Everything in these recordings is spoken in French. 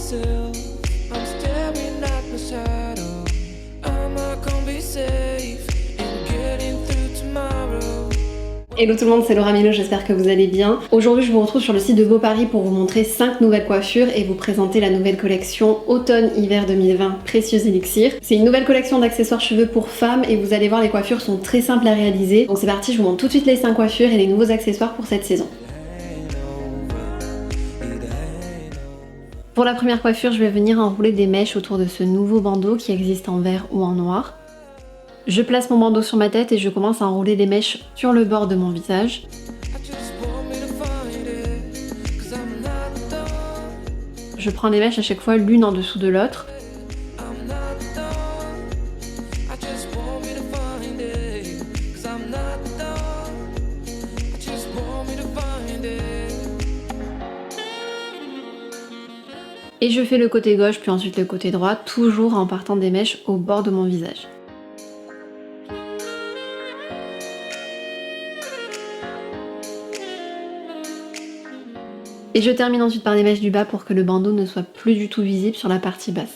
myself. I'm staring at my shadow. Am I gonna be safe in getting through tomorrow? Hello tout le monde, c'est Laura Milo, j'espère que vous allez bien. Aujourd'hui je vous retrouve sur le site de Beau Paris pour vous montrer 5 nouvelles coiffures et vous présenter la nouvelle collection Automne-Hiver 2020 Précieux Elixir. C'est une nouvelle collection d'accessoires cheveux pour femmes et vous allez voir les coiffures sont très simples à réaliser. Donc c'est parti, je vous montre tout de suite les 5 coiffures et les nouveaux accessoires pour cette saison. Pour la première coiffure, je vais venir enrouler des mèches autour de ce nouveau bandeau qui existe en vert ou en noir. Je place mon bandeau sur ma tête et je commence à enrouler les mèches sur le bord de mon visage. Je prends les mèches à chaque fois l'une en dessous de l'autre. Et je fais le côté gauche puis ensuite le côté droit, toujours en partant des mèches au bord de mon visage. Et je termine ensuite par les mèches du bas pour que le bandeau ne soit plus du tout visible sur la partie basse.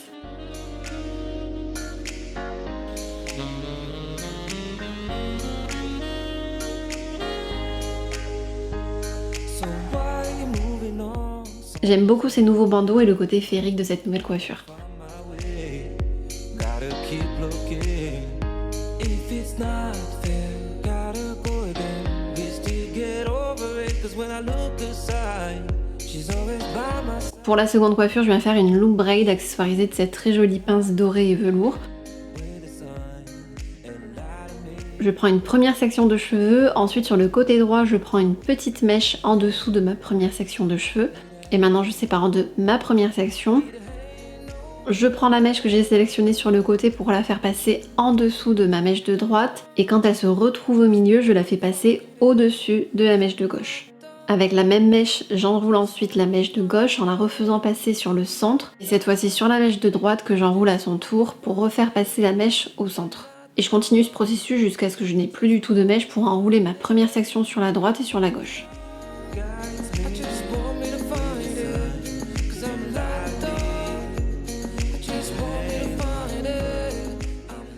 J'aime beaucoup ces nouveaux bandeaux et le côté féerique de cette nouvelle coiffure. Pour la seconde coiffure, je viens faire une loop braid accessoirisée de cette très jolie pince dorée et velours. Je prends une première section de cheveux, ensuite sur le côté droit, je prends une petite mèche en dessous de ma première section de cheveux. Et maintenant je sépare en deux ma première section. Je prends la mèche que j'ai sélectionnée sur le côté pour la faire passer en dessous de ma mèche de droite. Et quand elle se retrouve au milieu, je la fais passer au-dessus de la mèche de gauche. Avec la même mèche, j'enroule ensuite la mèche de gauche en la refaisant passer sur le centre. Et cette fois-ci sur la mèche de droite que j'enroule à son tour pour refaire passer la mèche au centre. Et je continue ce processus jusqu'à ce que je n'ai plus du tout de mèche pour enrouler ma première section sur la droite et sur la gauche.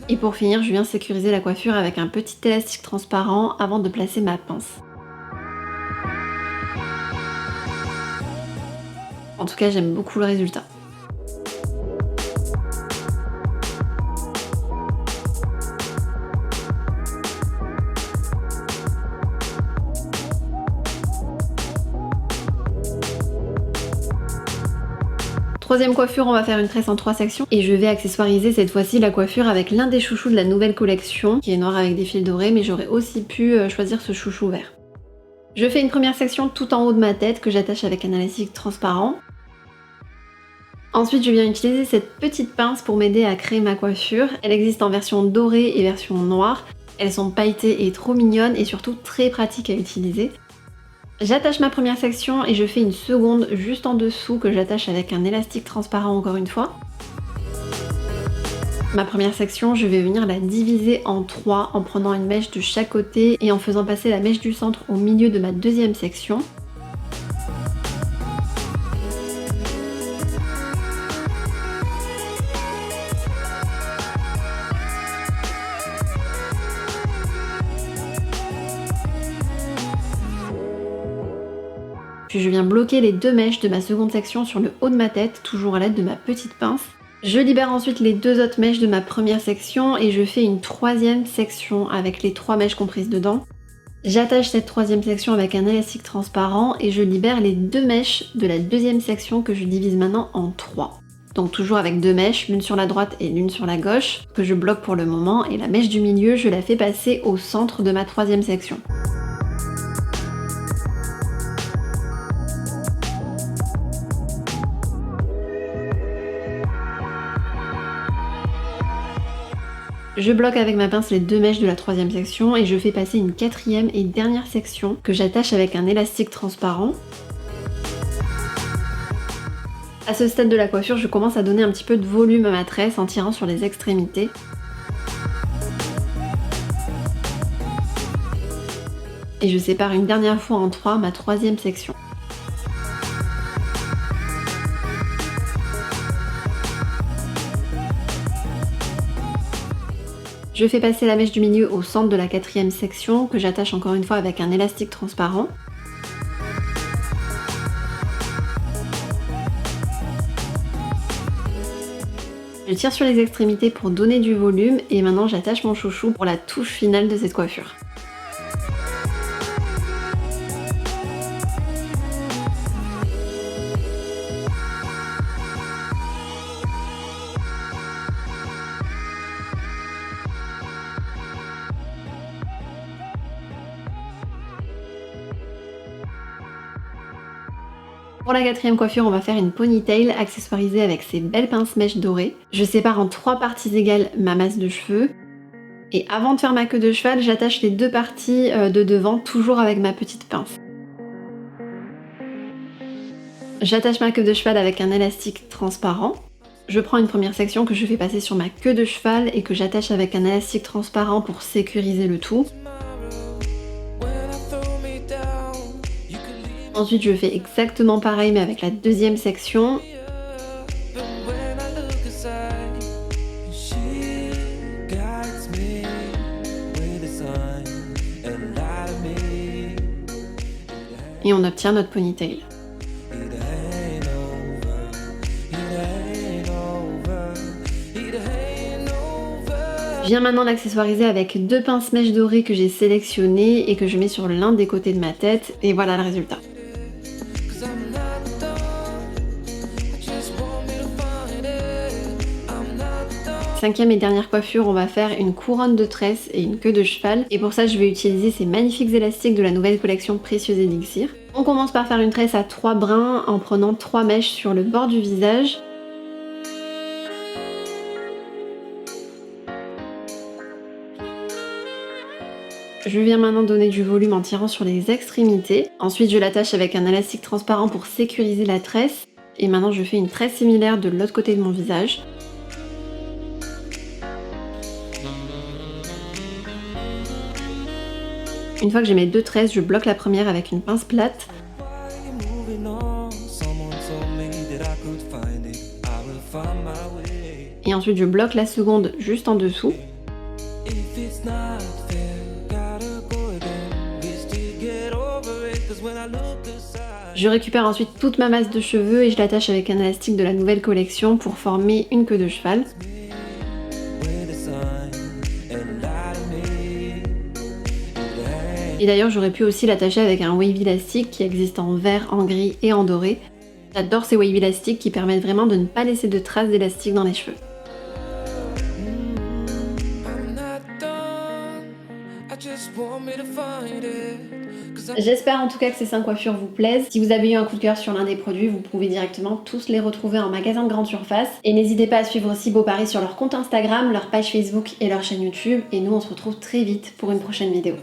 Et pour finir, je viens sécuriser la coiffure avec un petit élastique transparent avant de placer ma pince. En tout cas, j'aime beaucoup le résultat. Troisième coiffure, on va faire une tresse en 3 sections et je vais accessoiriser cette fois-ci la coiffure avec l'un des chouchous de la nouvelle collection qui est noir avec des fils dorés, mais j'aurais aussi pu choisir ce chouchou vert. Je fais une première section tout en haut de ma tête que j'attache avec un élastique transparent. Ensuite, je viens utiliser cette petite pince pour m'aider à créer ma coiffure. Elle existe en version dorée et version noire. Elles sont pailletées et trop mignonnes et surtout très pratiques à utiliser. J'attache ma première section et je fais une seconde juste en dessous que j'attache avec un élastique transparent encore une fois. Ma première section, je vais venir la diviser en 3 en prenant une mèche de chaque côté et en faisant passer la mèche du centre au milieu de ma deuxième section. Puis je viens bloquer les 2 mèches de ma seconde section sur le haut de ma tête, toujours à l'aide de ma petite pince. Je libère ensuite les 2 autres mèches de ma première section et je fais une troisième section avec les 3 mèches comprises dedans. J'attache cette troisième section avec un élastique transparent et je libère les 2 mèches de la deuxième section que je divise maintenant en 3. Donc toujours avec 2 mèches, l'une sur la droite et l'une sur la gauche, que je bloque pour le moment, et la mèche du milieu, je la fais passer au centre de ma troisième section. Je bloque avec ma pince les 2 mèches de la troisième section et je fais passer une quatrième et dernière section que j'attache avec un élastique transparent. À ce stade de la coiffure, je commence à donner un petit peu de volume à ma tresse en tirant sur les extrémités. Et je sépare une dernière fois en 3 ma troisième section. Je fais passer la mèche du milieu au centre de la 4e section que j'attache encore une fois avec un élastique transparent. Je tire sur les extrémités pour donner du volume et maintenant j'attache mon chouchou pour la touche finale de cette coiffure. Pour la 4e coiffure, on va faire une ponytail accessoirisée avec ces belles pinces mèches dorées. Je sépare en 3 parties égales ma masse de cheveux. Et avant de faire ma queue de cheval, j'attache les 2 parties de devant, toujours avec ma petite pince. J'attache ma queue de cheval avec un élastique transparent. Je prends une première section que je fais passer sur ma queue de cheval et que j'attache avec un élastique transparent pour sécuriser le tout. Ensuite, je fais exactement pareil mais avec la 2e section. Et on obtient notre ponytail. Je viens maintenant l'accessoiriser avec 2 pinces mèches dorées que j'ai sélectionnées et que je mets sur l'un des côtés de ma tête. Et voilà le résultat. 5e et dernière coiffure, on va faire une couronne de tresse et une queue de cheval. Et pour ça, je vais utiliser ces magnifiques élastiques de la nouvelle collection Précieux Élixir. On commence par faire une tresse à 3 brins en prenant 3 mèches sur le bord du visage. Je viens maintenant donner du volume en tirant sur les extrémités. Ensuite, je l'attache avec un élastique transparent pour sécuriser la tresse. Et maintenant, je fais une tresse similaire de l'autre côté de mon visage. Une fois que j'ai mes 2 tresses, je bloque la première avec une pince plate. Et ensuite, je bloque la seconde juste en dessous. Je récupère ensuite toute ma masse de cheveux et je l'attache avec un élastique de la nouvelle collection pour former une queue de cheval. Et d'ailleurs, j'aurais pu aussi l'attacher avec un wavy élastique qui existe en vert, en gris et en doré. J'adore ces wavy élastiques qui permettent vraiment de ne pas laisser de traces d'élastique dans les cheveux. J'espère en tout cas que ces 5 coiffures vous plaisent. Si vous avez eu un coup de cœur sur l'un des produits, vous pouvez directement tous les retrouver en magasin de grande surface. Et n'hésitez pas à suivre aussi Beau Paris sur leur compte Instagram, leur page Facebook et leur chaîne YouTube. Et nous, on se retrouve très vite pour une prochaine vidéo.